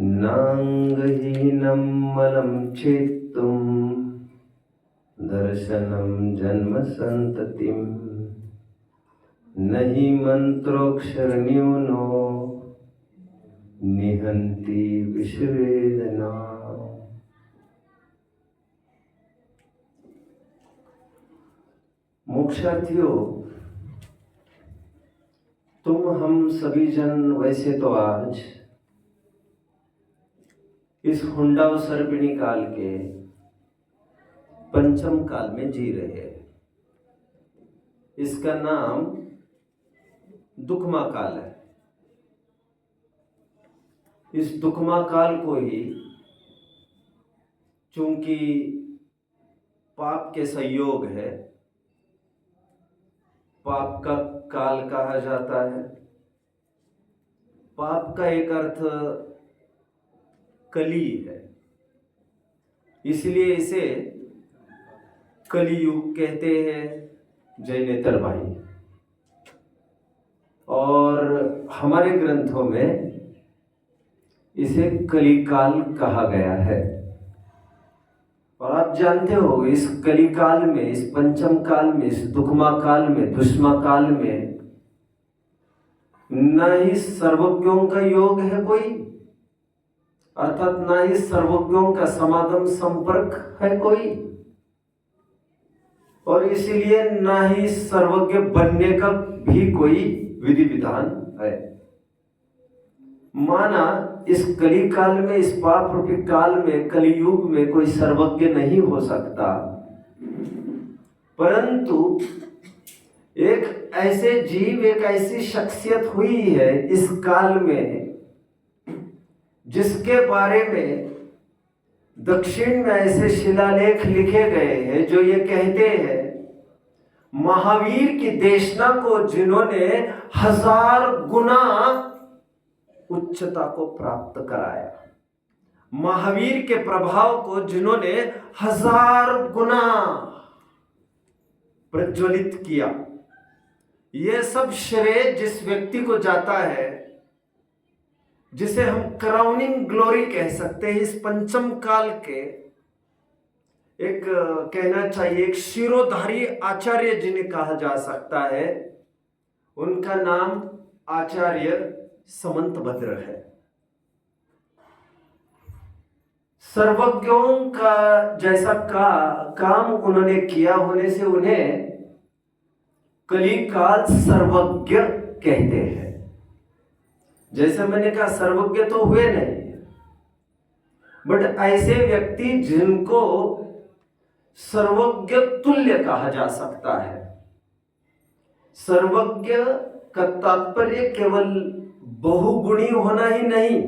नांगहीनं मलं चेत्तुं दर्शनं जन्म संततिं नहि मंत्रोक्षरन्यूनो निहन्ति विषवेदना। मोक्षार्थियों, तुम हम सभी जन वैसे तो आज इस हुंडा सर्पिणी काल के पंचम काल में जी रहे हैं। इसका नाम दुखमा काल है। इस दुखमा काल को ही चूंकि पाप के संयोग है, पाप का काल कहा जाता है। पाप का एक अर्थ कली है, इसलिए इसे कलियुग कहते हैं जैनेतर भाई। और हमारे ग्रंथों में इसे कलिकाल कहा गया है। और आप जानते हो, इस कलिकाल में, इस पंचम काल में, इस दुखमा काल में, दुष्मा काल में न ही सर्वज्ञों का योग है कोई, अर्थात न ही सर्वज्ञों का समागम संपर्क है कोई, और इसीलिए न ही सर्वज्ञ बनने का भी कोई विधि विधान है। माना इस कली काल में, इस पाप रूपी काल में, कलियुग में कोई सर्वज्ञ नहीं हो सकता, परंतु एक ऐसे जीव, एक ऐसी शख्सियत हुई है इस काल में जिसके बारे में दक्षिण में ऐसे शिलालेख लिखे गए हैं जो ये कहते हैं, महावीर की देशना को जिन्होंने 1000 गुना उच्चता को प्राप्त कराया, महावीर के प्रभाव को जिन्होंने 1000 गुना प्रज्वलित किया, यह सब श्रेय जिस व्यक्ति को जाता है, जिसे हम क्राउनिंग ग्लोरी कह सकते हैं, इस पंचम काल के एक कहना चाहिए एक शिरोधारी आचार्य जिन्हें कहा जा सकता है, उनका नाम आचार्य समंतभद्र है। सर्वज्ञों का जैसा काम उन्होंने किया होने से उन्हें कलिकाल सर्वज्ञ कहते हैं। जैसे मैंने कहा, सर्वज्ञ तो हुए नहीं, बट ऐसे व्यक्ति जिनको सर्वज्ञ तुल्य कहा जा सकता है। सर्वज्ञ का तात्पर्य केवल बहुगुणी होना ही नहीं,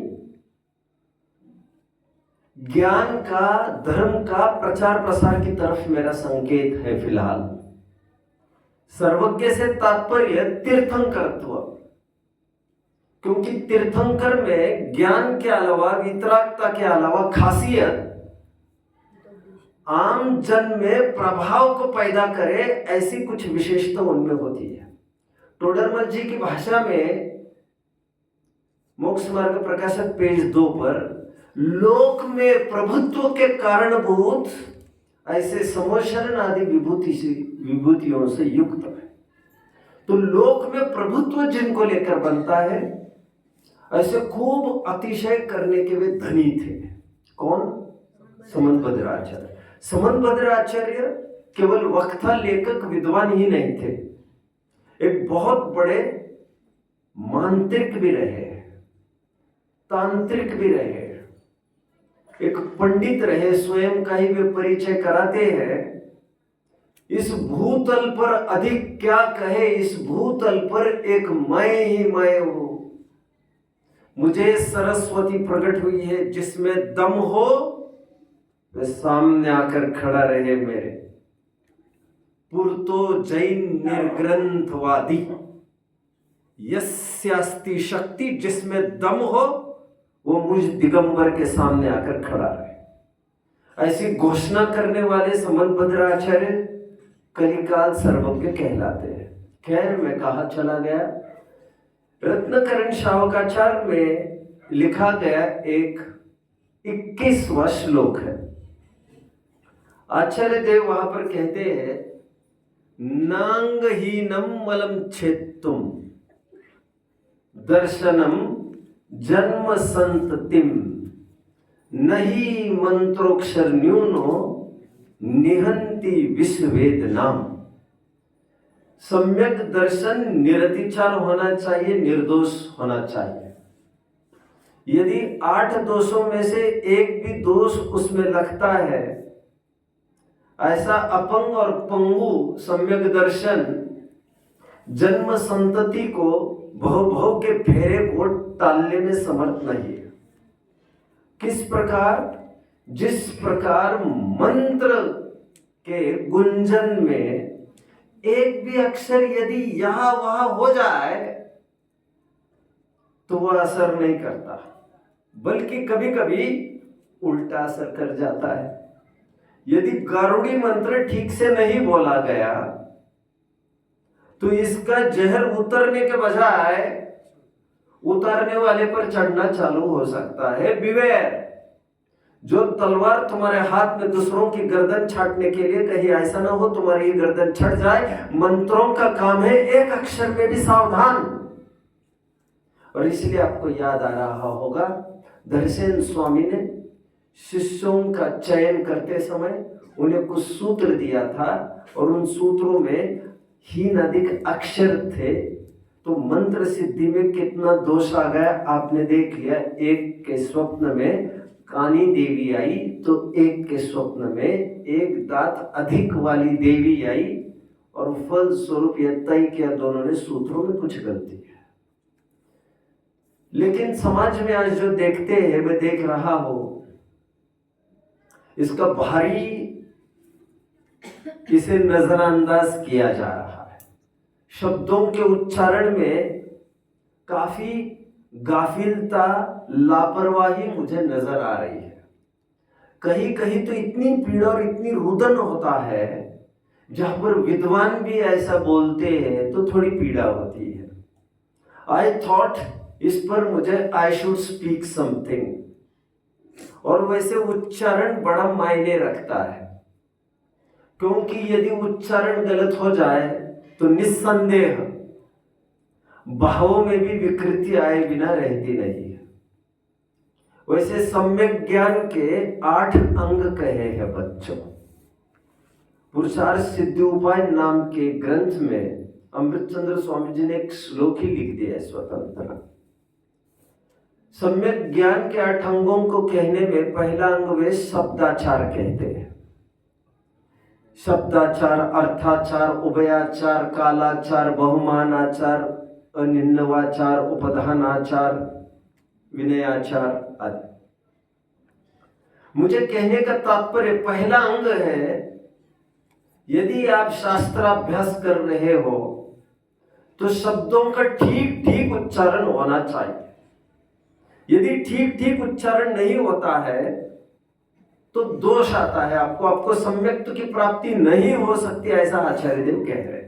ज्ञान का, धर्म का प्रचार प्रसार की तरफ मेरा संकेत है फिलहाल। सर्वज्ञ से तात्पर्य तीर्थंकरत्व, क्योंकि तीर्थंकर में ज्ञान के अलावा, वितरागता के अलावा खासियत आम जन में प्रभाव को पैदा करे, ऐसी कुछ विशेषता उनमें होती है। टोडरमल जी की भाषा में मोक्ष मार्ग प्रकाशक पेज 2 पर लोक में प्रभुत्व के कारणभूत ऐसे समोशरण आदि विभूतियों से युक्त है। तो लोक में प्रभुत्व जिनको लेकर बनता है, ऐसे खूब अतिशय करने के वे धनी थे। कौन? समंतभद्र आचार्य। समंतभद्र आचार्य केवल वक्ता, लेखक, विद्वान ही नहीं थे, एक बहुत बड़े मांत्रिक भी रहे, तांत्रिक भी रहे, एक पंडित रहे। स्वयं का ही वे परिचय कराते हैं, इस भूतल पर अधिक क्या कहे, इस भूतल पर एक मैं ही मैं हूं, मुझे सरस्वती प्रकट हुई है, जिसमें दम हो वे सामने आकर खड़ा रहे मेरे। पुरतो जैन निर्ग्रंथवादी यस्यास्ति शक्ति, जिसमें दम हो वो मुझ दिगंबर के सामने आकर खड़ा रहे। ऐसी घोषणा करने वाले समंतभद्र आचार्य कलिकाल सर्वज्ञ कहलाते हैं। खैर, मैं कहा चला गया, रत्नकरण शावकाचार में लिखा गया एक 21वां श्लोक है। आचार्य देव वहां पर कहते हैं, नांगहीनम मलम छेत्तुम दर्शनम जन्म संततिम नहीं मंत्रोक्षर न्यूनो निहंति विश्ववेद नाम। सम्यक दर्शन निरतिचार होना चाहिए, निर्दोष होना चाहिए। यदि 8 दोषों में से एक भी दोष उसमें लगता है, ऐसा अपंग और पंगु सम्यक दर्शन जन्म संतति को भव के फेरे को टालने में समर्थ नहीं है। किस प्रकार? जिस प्रकार मंत्र के गुंजन में एक भी अक्षर यदि यहां वहां हो जाए तो वह असर नहीं करता, बल्कि कभी कभी उल्टा असर कर जाता है। यदि गारुड़ी मंत्र ठीक से नहीं बोला गया तो इसका जहर उतरने के बजाय उतारने वाले पर चढ़ना चालू हो सकता है। बिवेयर, जो तलवार तुम्हारे हाथ में दूसरों की गर्दन छाटने के लिए, कहीं ऐसा ना हो तुम्हारी गर्दन छट जाए। मंत्रों का काम है एक अक्षर में भी सावधान। और इसलिए आपको याद आ रहा होगा, धरसेन स्वामी ने शिष्यों का चयन करते समय उन्हें कुछ सूत्र दिया था और उन सूत्रों में हीन अधिक अक्षर थे। तो मंत्र सिद्धि में कितना दोष आ गया आपने देख लिया। एक के स्वप्न में कानी देवी आई तो एक के स्वप्न में एक दांत अधिक वाली देवी आई और फल स्वरूप यह तय किया दोनों ने सूत्रों में कुछ गलती है। लेकिन समाज में आज जो देखते हैं, मैं देख रहा हूं, इसका भारी इसे नजरअंदाज किया जा रहा है। शब्दों के उच्चारण में काफी गाफिलता, लापरवाही मुझे नजर आ रही है। कहीं कहीं तो इतनी पीड़ा और इतनी रुदन होता है, जहां पर विद्वान भी ऐसा बोलते हैं तो थोड़ी पीड़ा होती है। आई थॉट इस पर मुझे आई शुड स्पीक समथिंग। और वैसे उच्चारण बड़ा मायने रखता है, क्योंकि यदि उच्चारण गलत हो जाए तो निस्संदेह भावों में भी विकृति आए बिना रहती नहीं है। वैसे सम्यक ज्ञान के 8 अंग कहे हैं बच्चों। पुरुषार्थ सिद्धि उपाय नाम के ग्रंथ में अमृतचंद्र स्वामी जी ने एक श्लोक ही लिख दिया है स्वतंत्र। सम्यक ज्ञान के 8 अंगों को कहने में पहला अंग वे शब्दाचार कहते हैं। शब्दाचार, अर्थाचार, उभयाचार, कालाचार, बहुमानाचार, अनिन्नवाचार, उपधानाचार, विनयाचार आदि। मुझे कहने का तात्पर्य पहला अंग है, यदि आप शास्त्राभ्यास कर रहे हो तो शब्दों का ठीक ठीक उच्चारण होना चाहिए। यदि ठीक ठीक उच्चारण नहीं होता है तो दोष आता है, आपको सम्यक की प्राप्ति नहीं हो सकती, ऐसा आचार्य देव कह रहे हैं।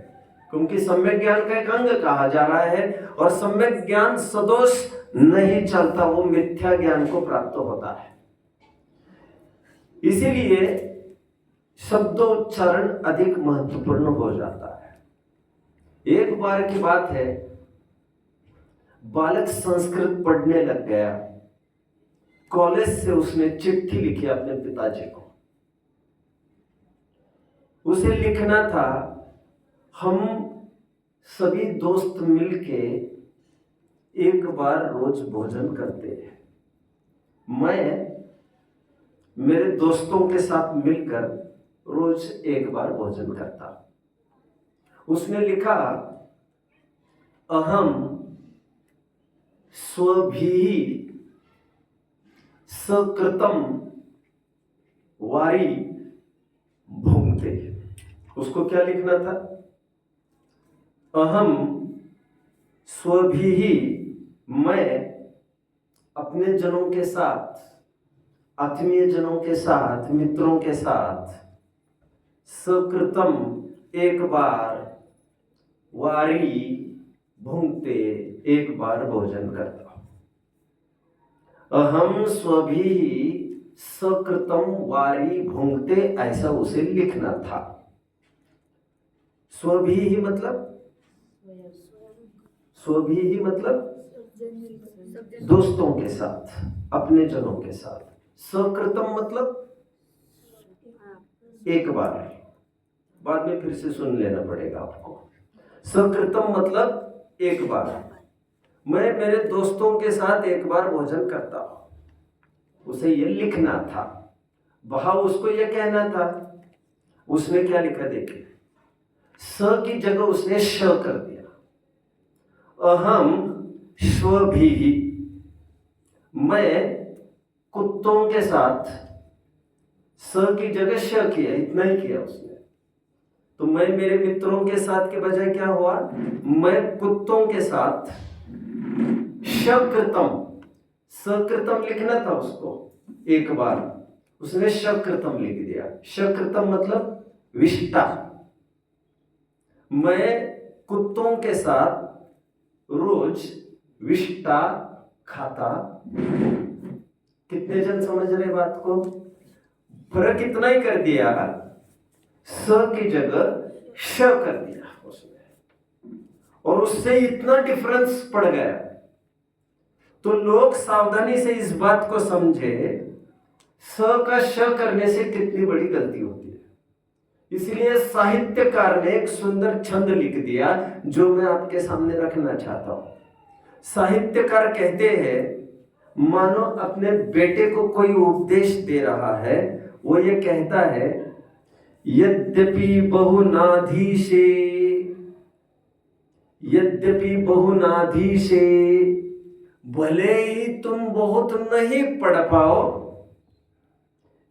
क्योंकि सम्यक ज्ञान का एक अंग कहा जा रहा है और सम्यक ज्ञान सदोष नहीं चलता, वो मिथ्या ज्ञान को प्राप्त होता है। इसीलिए शब्दोच्चारण अधिक महत्वपूर्ण हो जाता है। एक बार की बात है, बालक संस्कृत पढ़ने लग गया। कॉलेज से उसने चिट्ठी लिखी अपने पिताजी को। उसे लिखना था, हम सभी दोस्त मिलके एक बार रोज भोजन करते हैं। मैं मेरे दोस्तों के साथ मिलकर रोज एक बार भोजन करता। उसने लिखा, अहम स्वभी सकृतम वारी भुंगते। उसको क्या लिखना था? अहम स्वभी, मैं अपने जनों के साथ, आत्मीय जनों के साथ, मित्रों के साथ, सकृतम एक बार, वारी भुंगते एक बार भोजन करता हूं। अहम स्वभी सकृतम वारी भुंगते, ऐसा उसे लिखना था। स्वभी ही मतलब दोस्तों के साथ, अपने जनों के साथ। सकृतम मतलब एक बार, बाद में फिर से सुन लेना पड़ेगा आपको। सकृतम मतलब एक बार, मैं मेरे दोस्तों के साथ एक बार भोजन करता हूं, उसे ये लिखना था। वहां उसको ये कहना था, उसने क्या लिखा देखिए, स की जगह उसने श कर दिया। अहम स्वभी, मैं कुत्तों के साथ, स की जगह श किया, इतना ही किया उसने। तो मैं मेरे मित्रों के साथ के बजाय क्या हुआ, मैं कुत्तों के साथ शकृतम, सकृतम लिखना था उसको एक बार, उसने शकृतम लिख दिया। शकृतम मतलब विष्टा, मैं कुत्तों के साथ रोज विष्टा खाता। कितने जन समझ रहे बात को? फर्क इतना ही कर दिया, स की जगह श कर दिया उसने, और उससे इतना डिफरेंस पड़ गया। तो लोग सावधानी से इस बात को समझे, स का श करने से कितनी बड़ी गलती होती है। इसलिए साहित्यकार ने एक सुंदर छंद लिख दिया, जो मैं आपके सामने रखना चाहता हूं। साहित्यकार कहते हैं, मानो अपने बेटे को कोई उपदेश दे रहा है। वो ये कहता है, यद्यपि बहुनाधीशे, यद्यपि बहुनाधीशे, भले ही तुम बहुत नहीं पढ़ पाओ,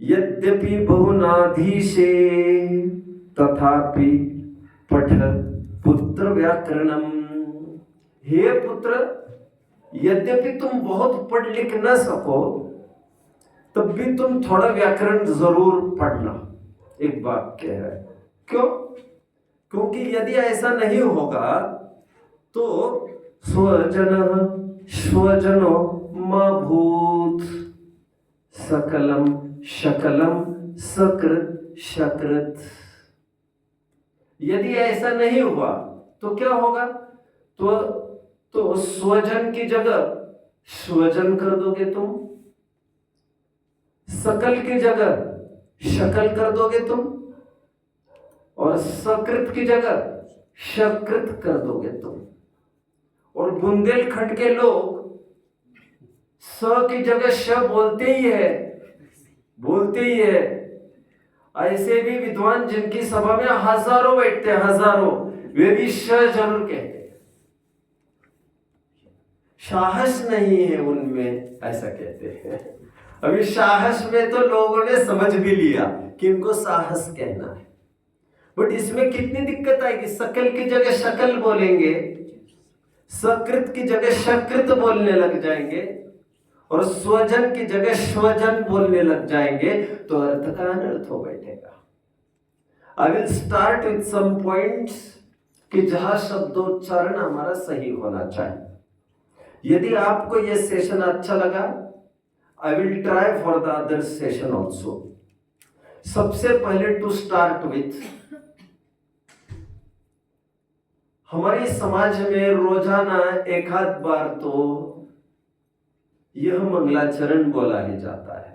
यद्यपि बहुनाधीशे तथापि पठ पुत्र व्याकरणम। हे पुत्र, यद्यपि तुम बहुत पढ़ लिख न सको, तब भी तुम थोड़ा व्याकरण जरूर पढ़ना। एक वाक्य है। क्यों? क्योंकि यदि ऐसा नहीं होगा तो स्वजन स्वजनो मा भूत, सकलम शकलम सकृत शकृत। यदि ऐसा नहीं हुआ तो क्या होगा? तो स्वजन की जगह स्वजन कर दोगे तुम, सकल की जगह शकल कर दोगे तुम, और सकृत की जगह शकृत कर दोगे तुम। और बुंदेलखंड के लोग स की जगह श बोलते ही है, बोलते ही है। ऐसे भी विद्वान जिनकी सभा में हजारों बैठते हैं, हजारों, वे भी श जरूर कहते हैं। साहस नहीं है उनमें, ऐसा कहते हैं। अभी साहस में तो लोगों ने समझ भी लिया कि इनको साहस कहना है, बट इसमें कितनी दिक्कत आएगी। सकल की जगह शकल बोलेंगे, सकृत की जगह शकृत बोलने लग जाएंगे, और स्वजन की जगह स्वजन बोलने लग जाएंगे, तो अर्थ का अनर्थ हो बैठेगा। I will start with some points कि जहां शब्दोच्चारण हमारा सही होना चाहिए। यदि आपको यह सेशन अच्छा लगा, I will try for the other session also. सबसे पहले टू स्टार्ट विथ, हमारे समाज में रोजाना एक आध बार तो यह मंगलाचरण बोला ही जाता है।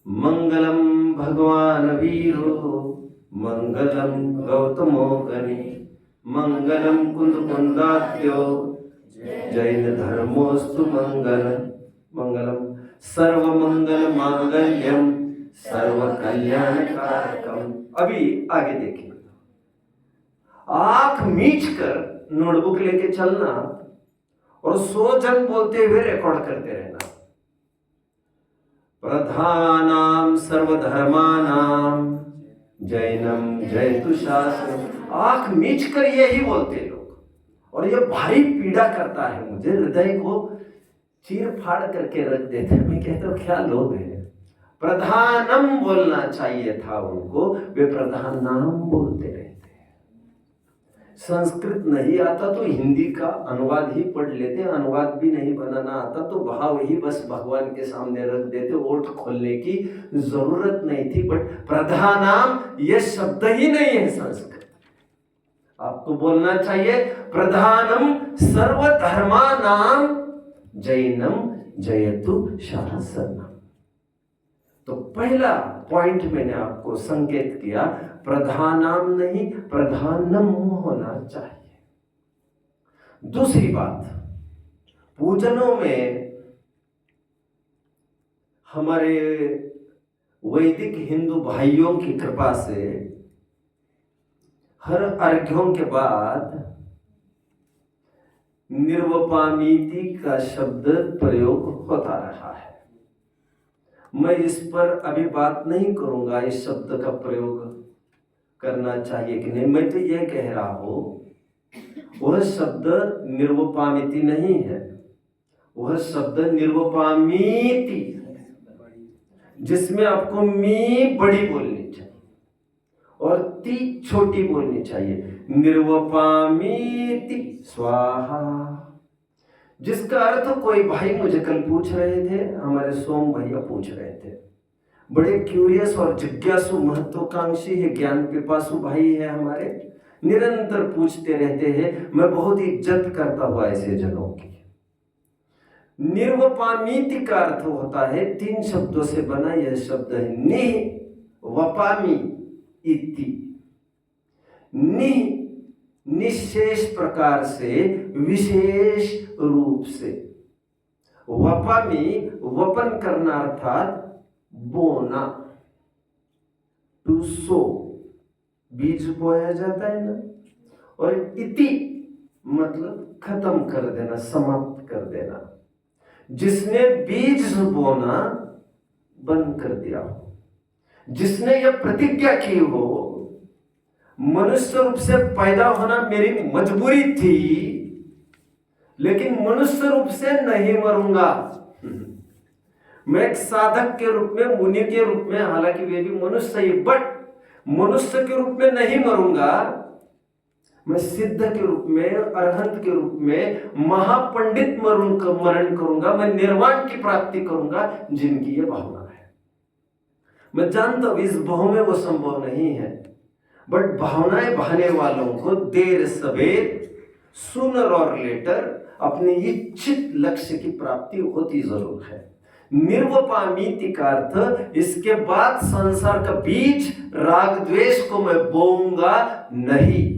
मंगलम भगवान वीरो, मंगलम गौतमो गणि, मंगलम कुंद कुंदाद्यो, जैन धर्मोस्तु मंगल। मंगलम सर्व मंगल मांगल्यम सर्व कल्याण कारकम। अभी आगे देखिए, आंख मीच कर नोटबुक लेके चलना और 100 जन बोलते हुए रिकॉर्ड करते रहना। प्रधानाम सर्वधर्मानाम जैनम जयतु शास्त्रम। आंख मीच कर यही बोलते लोग, और ये भारी पीड़ा करता है मुझे, हृदय को चीर फाड़ करके रख देते हैं। मैं कहता हूं क्या लोग हैं। प्रधानम बोलना चाहिए था उनको, वे प्रधान नाम बोलते रहते हैं। संस्कृत नहीं आता तो हिंदी का अनुवाद ही पढ़ लेते, अनुवाद भी नहीं बनाना आता तो भाव ही बस भगवान के सामने रख देते, ओठ खोलने की जरूरत नहीं थी। बट प्रधानाम ये शब्द ही नहीं है संस्कृत। आपको बोलना चाहिए प्रधानम सर्वधर्मानाम जैनम जयतु शासनम। तो पहला पॉइंट मैंने आपको संकेत किया, प्रधानाम नहीं प्रधानम होना चाहिए। दूसरी बात, पूजनों में हमारे वैदिक हिंदू भाइयों की कृपा से हर अर्घ्यों के बाद निर्वपामीति का शब्द प्रयोग होता रहा है। मैं इस पर अभी बात नहीं करूंगा इस शब्द का प्रयोग करना चाहिए कि नहीं। मैं तो यह कह रहा हूं वह शब्द निर्वपामिति नहीं है, वह शब्द निर्वपामीति है, जिसमें आपको मी बड़ी बोलनी चाहिए और ती छोटी बोलनी चाहिए। निर्वपामीति स्वाहा, जिसका अर्थ कोई भाई मुझे कल पूछ रहे थे, हमारे सोम भैया पूछ रहे थे, बड़े क्यूरियस और जिज्ञासु महत्वाकांक्षी है, ज्ञान पिपासु भाई है हमारे, निरंतर पूछते रहते हैं। मैं बहुत इज्जत करता हूं ऐसे जनों की। निर्वपामीति का अर्थ होता है, 3 शब्दों से बना यह शब्द है, निह वपामी इति। निह निशेष प्रकार से, विशेष रूप से। वपामी वपन करना अर्थात बोना, टू सो, बीज बोया जाता है ना। और इति मतलब खत्म कर देना, समाप्त कर देना। जिसने बीज बोना बंद कर दिया हो, जिसने यह प्रतिज्ञा की हो, मनुष्य रूप से पैदा होना मेरी मजबूरी थी, लेकिन मनुष्य रूप से नहीं मरूंगा। मैं एक साधक के रूप में, मुनि के रूप में, हालांकि वे भी मनुष्य ही, बट मनुष्य के रूप में नहीं मरूंगा। मैं सिद्ध के रूप में, अरहंत के रूप में, महापंडित मरण करूंगा। मैं निर्वाण की प्राप्ति करूंगा, जिनकी ये भावना है। मैं जानता हूं इस भाव में वो संभव नहीं है, बट भावनाएं बहाने वालों को देर सवेर, सूनर और लेटर, अपने इच्छित लक्ष्य की प्राप्ति होती जरूर है। निर्वपामीति का अर्थ, इसके बाद संसार का बीज राग द्वेष को मैं बोऊंगा नहीं।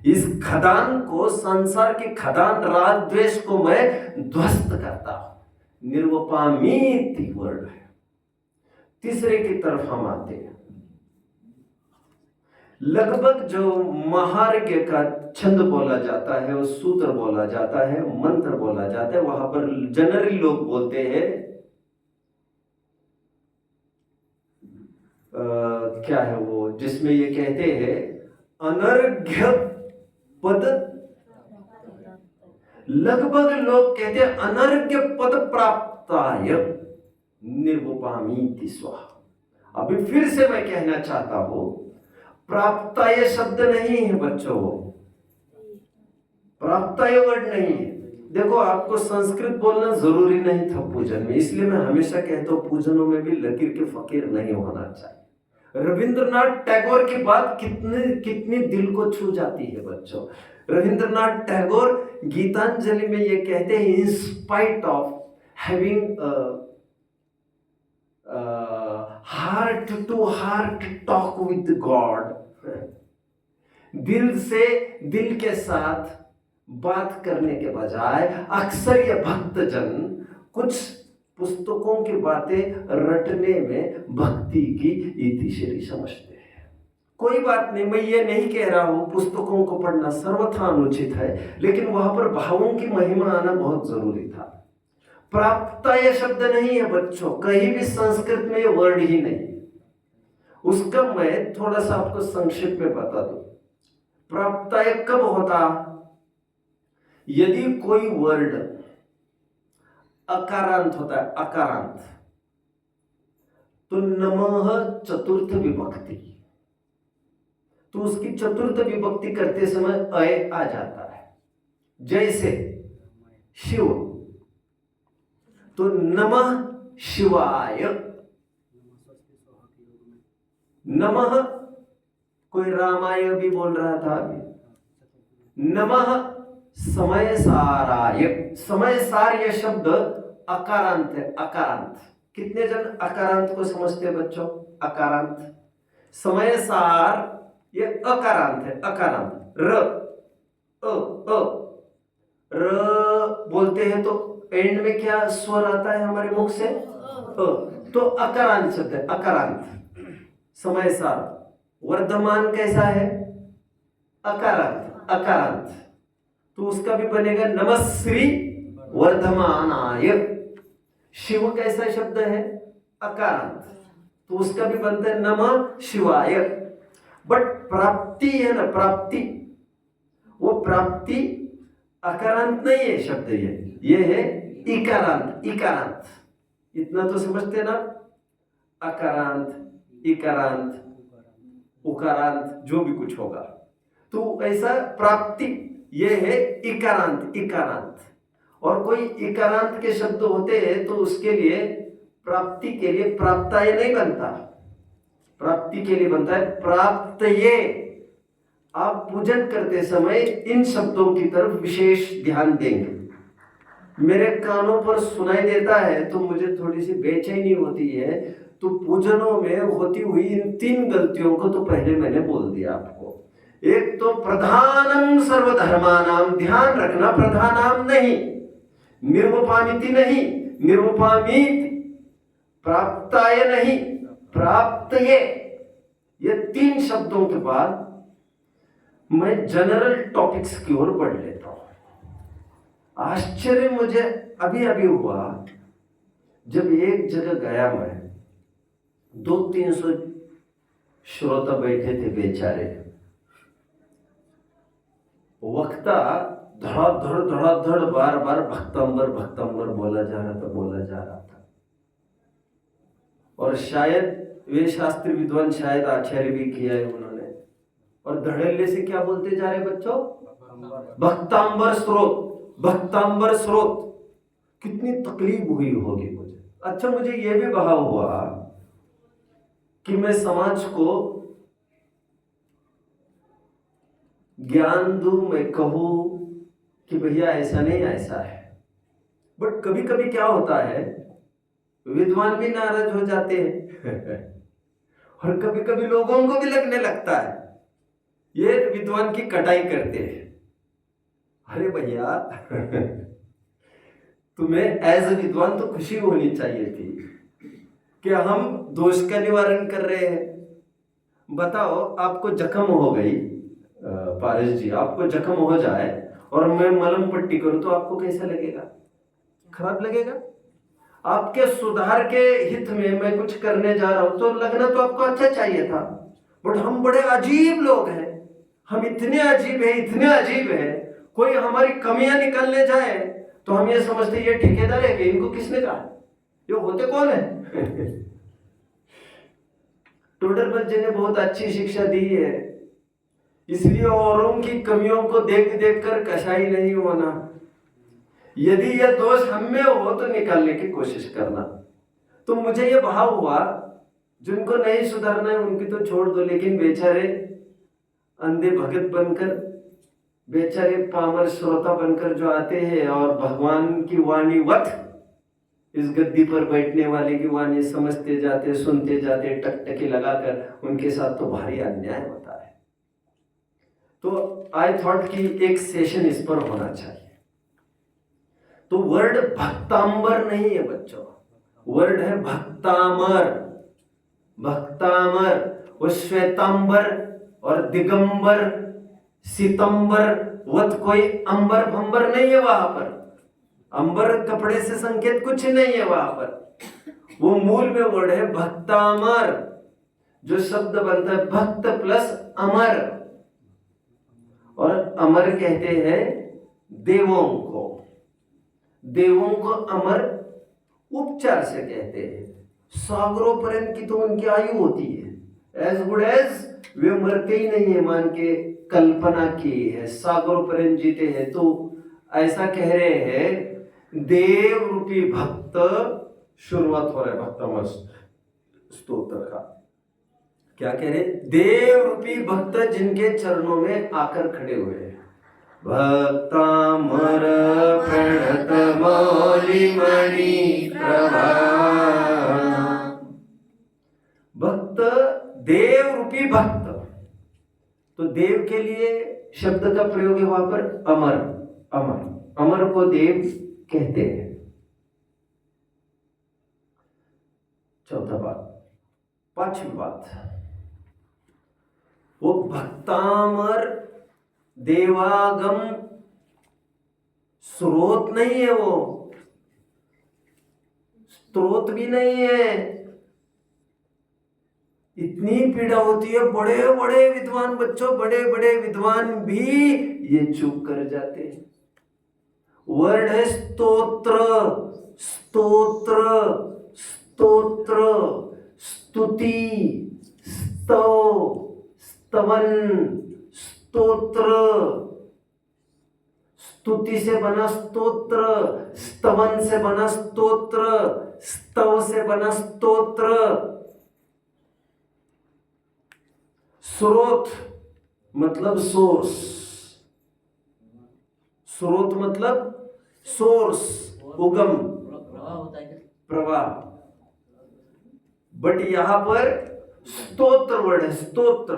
इस खदान को, संसार की खदान राग द्वेष को मैं ध्वस्त करता हूं। निर्वपामीति वर्ड है। तीसरे की तरफ हम आते हैं। लगभग जो महार्घ्य का छंद बोला जाता है, वो सूत्र बोला जाता है, मंत्र बोला जाता है, वहां पर जनरली लोग बोलते हैं क्या है वो, जिसमें ये कहते हैं अनर्घ्य पद। लगभग लोग कहते हैं अनर्घ्य पद प्राप्ताय निर्वपामीति स्वाहा। अभी फिर से मैं कहना चाहता हूं, प्राप्ताय शब्द नहीं है बच्चों, प्राप्ताय वर्ड नहीं है। देखो, आपको संस्कृत बोलना जरूरी नहीं था पूजन में, इसलिए मैं हमेशा कहता हूं पूजनों में भी लकीर के फकीर नहीं होना चाहिए। रविंद्रनाथ टैगोर की बात कितनी दिल को छू जाती है बच्चों। रविंद्रनाथ टैगोर गीतांजलि में ये कहते हैं, in spite of having heart to heart talk with God, दिल से दिल के साथ बात करने के बजाय अक्सर ये भक्तजन कुछ पुस्तकों की बातें रटने में भक्ति की इतिश्री समझते हैं। कोई बात नहीं, मैं ये नहीं कह रहा हूं पुस्तकों को पढ़ना सर्वथा अनुचित है, लेकिन वहां पर भावों की महिमा आना बहुत जरूरी था। प्राप्ता यह शब्द नहीं है बच्चों, कहीं भी संस्कृत में ये वर्ड ही नहीं। उसका मैं थोड़ा सा आपको संक्षिप्त में बता दूं। प्राप्ता कब होता, यदि कोई वर्ड अकारांत होता है, अकारांत, तो नमः चतुर्थ विभक्ति, तो उसकी चतुर्थ विभक्ति करते समय अय आ जाता है। जैसे शिव, तो नमः शिवाय। नमः, कोई रामाय भी बोल रहा था अभी। नमः समय साराय। समय सार यह शब्द अकारांत है। अकारांत, कितने जन अकारांत को समझते हैं बच्चों? अकारांत, समय सार ये अकारांत है। अकारांत र अ र बोलते हैं तो एंड में क्या स्वर आता है हमारे मुख से? तो अकारांत शब्द है। अकारांत समय सार। वर्धमान कैसा है? अकारांत। अकारांत, तो उसका भी बनेगा नमस्श्री वर्धमानाय। शिव कैसा शब्द है? अकारांत, तो उसका भी बनता है नमः शिवाय। बट प्राप्ति है ना, प्राप्ति, वो प्राप्ति अकारांत नहीं है शब्द, ये है इकारांत। इकारांत, इतना तो समझते ना? अकारांत, इकारांत, उकारांत, जो भी कुछ होगा, तो ऐसा प्राप्ति ये है इकारांत। इकारांत, और कोई इकारांत के शब्द होते हैं तो उसके लिए प्राप्ति के लिए प्राप्ताय नहीं बनता, प्राप्ति के लिए बनता है प्राप्तये। आप पूजन करते समय इन शब्दों की तरफ विशेष ध्यान देंगे। मेरे कानों पर सुनाई देता है तो मुझे थोड़ी सी बेचैनी होती है, तो पूजनों में होती हुई इन 3 गलतियों को तो पहले मैंने बोल दिया आपको। एक तो प्रधानम सर्वधर्मानाम, ध्यान रखना प्रधानाम नहीं, निर्वपामिति नहीं, निर्वपामिति, प्राप्ताय नहीं, प्राप्तये। ये 3 शब्दों के बाद मैं जनरल टॉपिक्स की ओर बढ़ लेता हूं। आश्चर्य मुझे अभी अभी हुआ, जब एक जगह गया मैं, 200-300 श्रोता बैठे थे बेचारे। वक्ता धड़ाधड़ बार बार भक्तंबर भक्तंबर बोला जा रहा था। और शायद वे शास्त्री विद्वान, शायद आचार्य भी किया है उन्होंने। और धड़ल्ले से क्या बोलते जा रहे बच्चों? भक्तांबर स्रोत, भक्तांबर स्रोत। कितनी तकलीफ हुई होगी मुझे। अच्छा, मुझे यह भी भाव हुआ कि मैं समाज को ज्ञान दूं, मैं कहूं कि भैया ऐसा नहीं ऐसा है। बट कभी कभी क्या होता है, विद्वान भी नाराज हो जाते हैं और कभी कभी लोगों को भी लगने लगता है ये विद्वान की कटाई करते हैं। अरे भैया तुम्हें एज ए विद्वान तो खुशी होनी चाहिए थी कि हम दोष का निवारण कर रहे हैं। बताओ, आपको जख्म हो गई, पारस जी, आपको जख्म हो जाए और मैं मलम पट्टी करूं तो आपको कैसा लगेगा? खराब लगेगा। आपके सुधार के हित में मैं कुछ करने जा रहा हूं तो लगना तो आपको अच्छा चाहिए था। बट हम बड़े अजीब लोग हैं, हम इतने अजीब हैं, इतने अजीब हैं, कोई हमारी कमियां निकालने जाए तो हम ये समझते ये ठेकेदार है कि इनको किसने कहा, ये होते कौन है टोडरमल जी ने बहुत अच्छी शिक्षा दी है, इसलिए औरों की कमियों को देख देख कर कसाई नहीं होना। यदि यह दोष हम में हो तो निकालने की कोशिश करना। तो मुझे यह भाव हुआ, जिनको नहीं सुधारना है उनकी तो छोड़ दो, लेकिन बेचारे अंधे भगत बनकर, बेचारे पामर श्रोता बनकर जो आते हैं और भगवान की वाणी वत इस गद्दी पर बैठने वाले की वाणी समझते जाते, सुनते जाते, टकटकी लगाकर, उनके साथ तो भारी अन्याय होता है। तो आई थॉट कि एक सेशन इस पर होना चाहिए। तो वर्ड भक्तांबर नहीं है बच्चों, वर्ड है भक्तामर। भक्तामर, वो श्वेतांबर और दिगंबर, सितंबर वत कोई अंबर भंबर नहीं है वहां पर। अंबर कपड़े से संकेत कुछ नहीं है वहां पर। वो मूल में वर्ड है भक्तामर, जो शब्द बनता है भक्त प्लस अमर। और अमर कहते हैं देवों को, देवों को अमर उपचार से कहते हैं। सागरों पर्यंत की तो उनकी आयु होती है, एज गुड एज, वे मरते ही नहीं है, मान के कल्पना की है, सागरों पर जीते हैं। तो ऐसा कह रहे हैं देव रूपी भक्त, शुरुआत हो रहा है भक्तमर स्तोत्र का। क्या कह रहे? देव रूपी भक्त जिनके चरणों में आकर खड़े हुए हैं। भक्तामर प्रणत मौलि मणि प्रभा, भक्त देव रूपी भक्त। तो देव के लिए शब्द का प्रयोग है वहां पर अमर। अमर, अमर को देव कहते हैं। चौथा बात। पांचवी बात, वो भक्तामर देवागम स्रोत नहीं है, वो स्रोत भी नहीं है। इतनी पीड़ा होती है, बड़े बड़े विद्वान बच्चों, बड़े बड़े विद्वान भी ये चूक कर जाते हैं। वर्ड है स्तोत्र, स्तोत्र, स्तोत्र, स्तुति, स्तव, स्तवन, स्तोत्र। स्तुति से बना स्तोत्र, स्तवन से बना स्तोत्र, स्तव से बना स्तोत्र। स्रोत मतलब सोर्स, स्रोत मतलब सोर्स, उगम, प्रवाह। बट यहां पर स्तोत्र वर्ड है, स्तोत्र।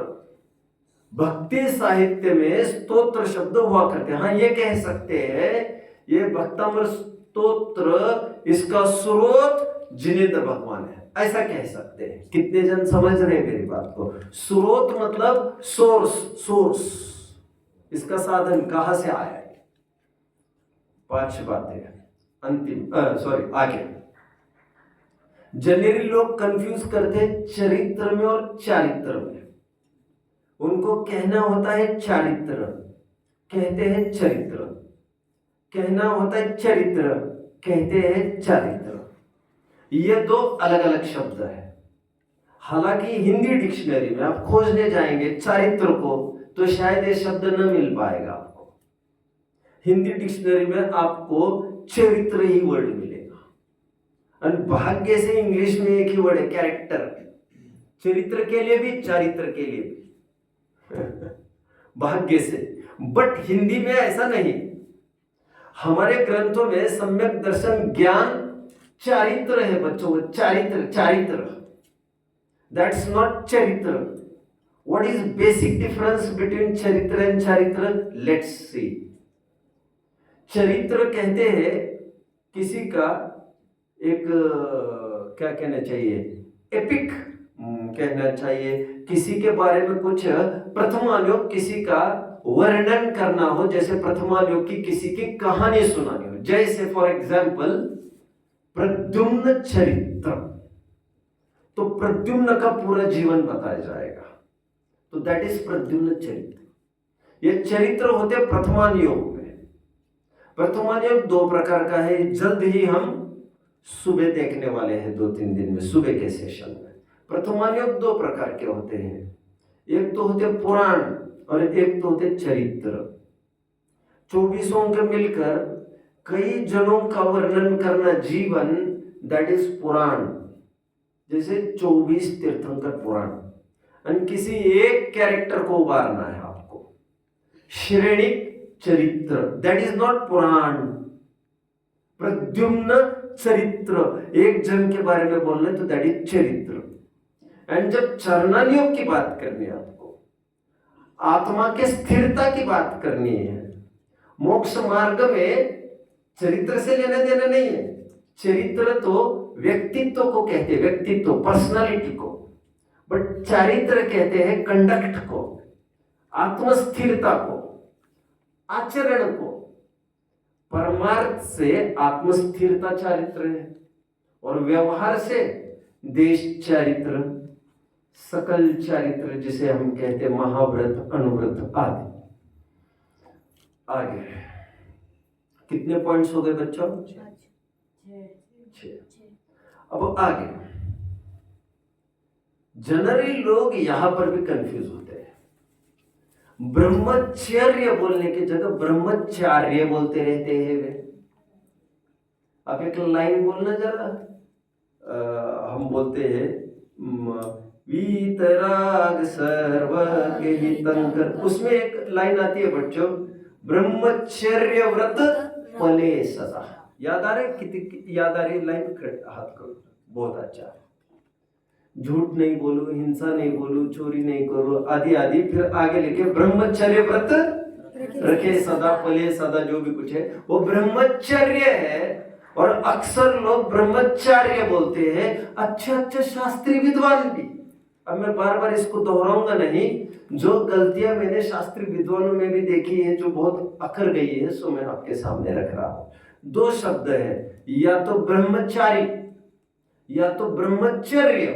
भक्ति साहित्य में स्तोत्र शब्द हुआ करते हैं। हाँ, ये कह सकते हैं ये भक्तामर स्तोत्र, इसका स्रोत जिनेंद्र भगवान है, ऐसा कह सकते हैं। कितने जन समझ रहे हैं मेरी बात को? स्रोत मतलब सोर्स, सोर्स, इसका साधन कहां से आया है। पांच बातें अंतिम, सॉरी आगे। जनरली लोग कंफ्यूज करते चरित्र में और चारित्र में। उनको कहना होता है चारित्र, कहते हैं चरित्र, कहना होता है चरित्र, कहते हैं चारित्र। ये दो अलग अलग शब्द है। हालांकि हिंदी डिक्शनरी में आप खोजने जाएंगे चारित्र को तो शायद ये शब्द न मिल पाएगा आपको। हिंदी डिक्शनरी में आपको चरित्र ही वर्ड मिलेगा, और भाग्य से इंग्लिश में एक ही वर्ड है कैरेक्टर। चरित्र के लिए भी, चारित्र के लिए भी भाग्य से। बट हिंदी में ऐसा नहीं। हमारे ग्रंथों में सम्यक दर्शन ज्ञान चारित्र है बच्चों, चारित्र, चारित्र। दैट्स नॉट चरित्र। What is basic difference between चरित्र एंड चारित्र? Let's see. चरित्र कहते हैं किसी का एक, क्या कहना चाहिए, एपिक कहना चाहिए। किसी के बारे में कुछ प्रथमायोग, किसी का वर्णन करना हो, जैसे प्रथमायोग की किसी की कहानी सुनानी हो। जैसे फॉर एग्जाम्पल प्रद्युम्न चरित्र, तो प्रद्युम्न का पूरा जीवन बताया जाएगा, तो दैट इज प्रद्युम्न चरित्र। ये चरित्र होते प्रथमान योग में। प्रथमान योग दो प्रकार का है, जल्द ही हम सुबह देखने वाले हैं, 2-3 दिन में सुबह के सेशन में। प्रथमान योग दो प्रकार के होते हैं, एक तो होते पुराण और एक तो होते चरित्र। 24 के मिलकर कई जनों का वर्णन करना जीवन, दैट इज पुराण। जैसे 24 तीर्थंकर पुराण, और किसी एक कैरेक्टर को उबारना है आपको, श्रेणिक चरित्र, दैट इज नॉट पुराण। प्रद्युम्न चरित्र, एक जन के बारे में बोलना है तो दैट इज चरित्र। एंड जब चरणानियोग की बात करनी है आपको, आत्मा के स्थिरता की बात करनी है, मोक्ष मार्ग में चरित्र से लेना देना नहीं है। चरित्र तो व्यक्तित्व को कहते हैं, व्यक्तित्व, पर्सनालिटी को। बट चारित्र कहते हैं कंडक्ट को, आत्मस्थिरता को, आचरण को। परमार्थ से आत्मस्थिरता चारित्र है, और व्यवहार से देश चारित्र, सकल चारित्र जिसे हम कहते हैं महाव्रत, अनुव्रत आदि। आगे कितने पॉइंट्स हो गए बच्चों? 6। अब आगे जनरली लोग यहां पर भी कंफ्यूज होते हैं। ब्रह्मचर्य बोलने की जगह ब्रह्मचार्य बोलते रहते हैं वे। आप एक लाइन बोलना जरा। हम बोलते हैं वीतराग सर्वज्ञ हितंकर, उसमें एक लाइन आती है बच्चों, ब्रह्मचर्य व्रत फले सदा। याद आ रहे? कितनी याद आ रही लाइन? हाथ करो। बहुत अच्छा। झूठ नहीं बोलू, हिंसा नहीं बोलू, चोरी नहीं करो, आदि आदि, फिर आगे लिखे ब्रह्मचर्य व्रत रखे सदा फले सदा, जो भी कुछ है वो ब्रह्मचर्य है। और अक्सर लोग ब्रह्मचार्य बोलते हैं, अच्छे शास्त्री विद्वान भी। अब मैं बार बार इसको दोहराऊंगा नहीं, जो गलतियां मैंने शास्त्री विद्वानों में भी देखी है जो बहुत अखर गई है, सो मैं आपके सामने रख रहा हूं। दो शब्द है, या तो ब्रह्मचारी या तो ब्रह्मचर्य।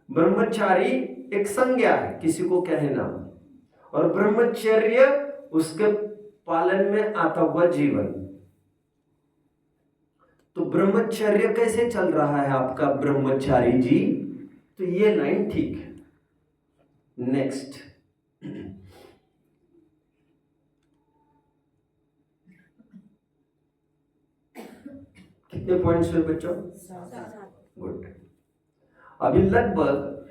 ब्रह्मचारी एक संज्ञा है, किसी को कहना, और ब्रह्मचर्य उसके पालन में आता हुआ जीवन। तो ब्रह्मचर्य कैसे चल रहा है आपका ब्रह्मचारी जी? तो ये लाइन ठीक है। नेक्स्ट, कितने पॉइंट्स हुए बच्चों? गुड। अभी लगभग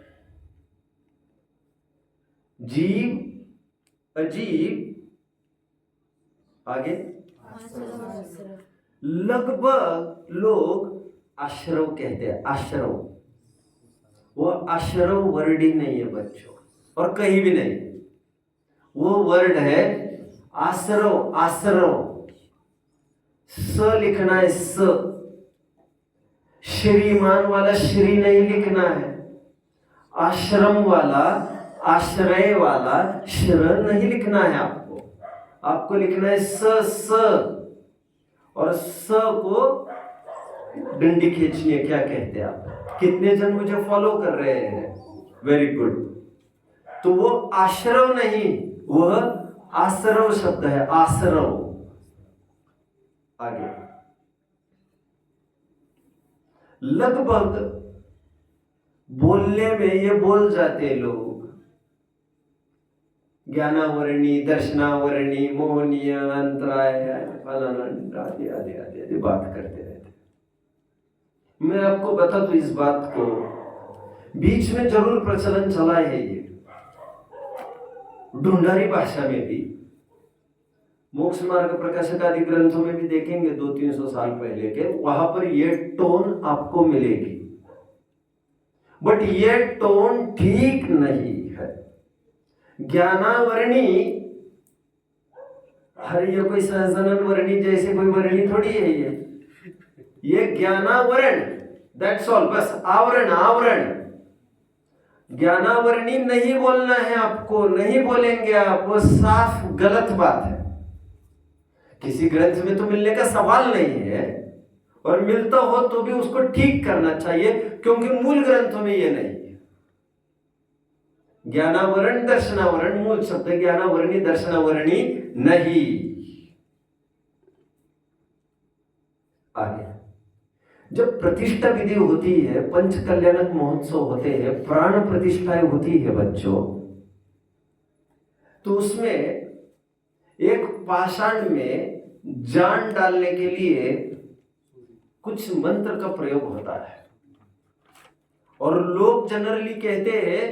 जीव अजीब, आगे लगभग लोग आश्रव कहते हैं। आश्रव, वो आश्रव वर्ड ही नहीं है बच्चों, और कहीं भी नहीं। वो वर्ड है आश्रव। आश्रव स लिखना है, स। श्रीमान वाला श्री नहीं लिखना है। आश्रम वाला, आश्रय वाला श्र नहीं लिखना है आपको। आपको लिखना है स स, और स को डंडी खींचनी है। क्या कहते हैं आप? कितने जन मुझे फॉलो कर रहे हैं? Very good. तो वो आश्रव नहीं, वह आश्रव शब्द है। आश्रव। आगे लगभग बोलने में ये बोल जाते लोग, ज्ञानावरणी, दर्शनावरणी, मोहनीय, अंतराय, आदि आदि आदि आदि बात करते रहते। मैं आपको बता दूं, इस बात को बीच में जरूर प्रचलन चला है ये ढूंढारी भाषा में भी। मोक्ष मार्ग प्रकाशक आदि ग्रंथों में भी देखेंगे 200-300 साल पहले के, वहां पर ये टोन आपको मिलेगी, बट ये टोन ठीक नहीं है। ज्ञानावरणी, अरे ये कोई सहजनन वर्णी जैसे कोई वर्णी थोड़ी है ये ज्ञानावरण, दैट्स ऑल, बस आवरण। आवरण, ज्ञानावरणी नहीं बोलना है आपको, नहीं बोलेंगे आप, वो साफ गलत बात है। किसी ग्रंथ में तो मिलने का सवाल नहीं है, और मिलता हो तो भी उसको ठीक करना चाहिए, क्योंकि मूल ग्रंथों में ये नहीं है। ज्ञानावरण दर्शनावरण मूल शब्द, ज्ञानावरणी दर्शनावरणी नहीं। आगे जब प्रतिष्ठा विधि होती है, पंच कल्याणक महोत्सव होते हैं, प्राण प्रतिष्ठाएं होती है बच्चों, तो उसमें एक पाषाण में जान डालने के लिए कुछ मंत्र का प्रयोग होता है, और लोग जनरली कहते हैं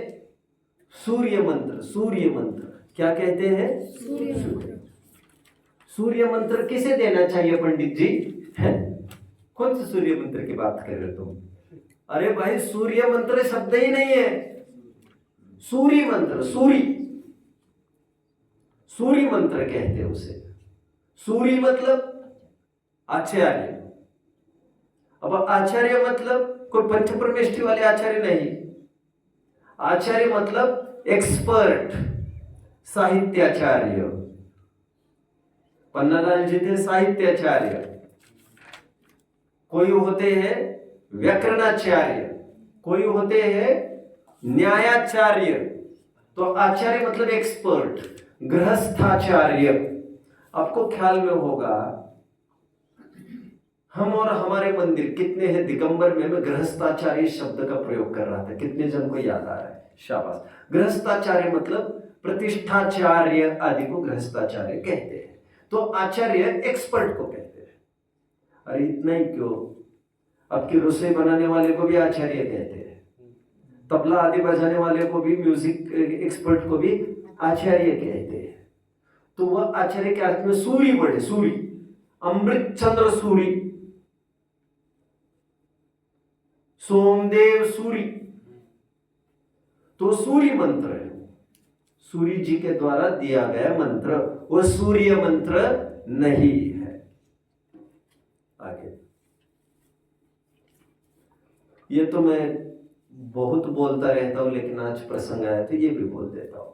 सूर्य मंत्र। सूर्य मंत्र क्या कहते हैं? सूर्य मंत्र किसे देना चाहिए पंडित जी? है कौन से सूर्य मंत्र की बात कर रहे हो तुम? अरे भाई, सूर्य मंत्र शब्द ही नहीं है, सूर्य मंत्र। सूर्य, सूर्य मंत्र कहते हैं उसे। सूर्य मतलब आचार्य। अब आचार्य मतलब कोई पंच परमेष्ठी वाले आचार्य नहीं। आचार्य मतलब एक्सपर्ट, साहित्याचार्य। पन्नालाल जी थे साहित्याचार्य। कोई होते हैं व्याकरणाचार्य, कोई होते हैं न्यायाचार्य। तो आचार्य मतलब एक्सपर्ट, गृहस्थाचार्य। आपको ख्याल में होगा हम और हमारे मंदिर कितने हैं दिगंबर में? मैं गृहस्थाचार्य शब्द का प्रयोग कर रहा था, कितने जन को याद आ रहा है? शाबाश। गृहस्थाचार्य मतलब प्रतिष्ठाचार्य आदि को गृहस्थाचार्य कहते हैं। तो आचार्य एक्सपर्ट को कहते हैं। अरे इतना ही क्यों, आपकी रसोई बनाने वाले को भी आचार्य कहते हैं, तबला आदि बजाने वाले को भी, म्यूजिक एक्सपर्ट को भी आचार्य कहते हैं। तो वह आचार्य के अर्थ में सूरी बड़े, सूरी, अमृत चंद्र सूरी, सोमदेव सूरी। तो सूर्य मंत्र है, सूर्य जी के द्वारा दिया गया मंत्र, वो सूर्य मंत्र नहीं है। आगे, ये तो मैं बहुत बोलता रहता हूं, लेकिन आज प्रसंग आया तो ये भी बोल देता हूं।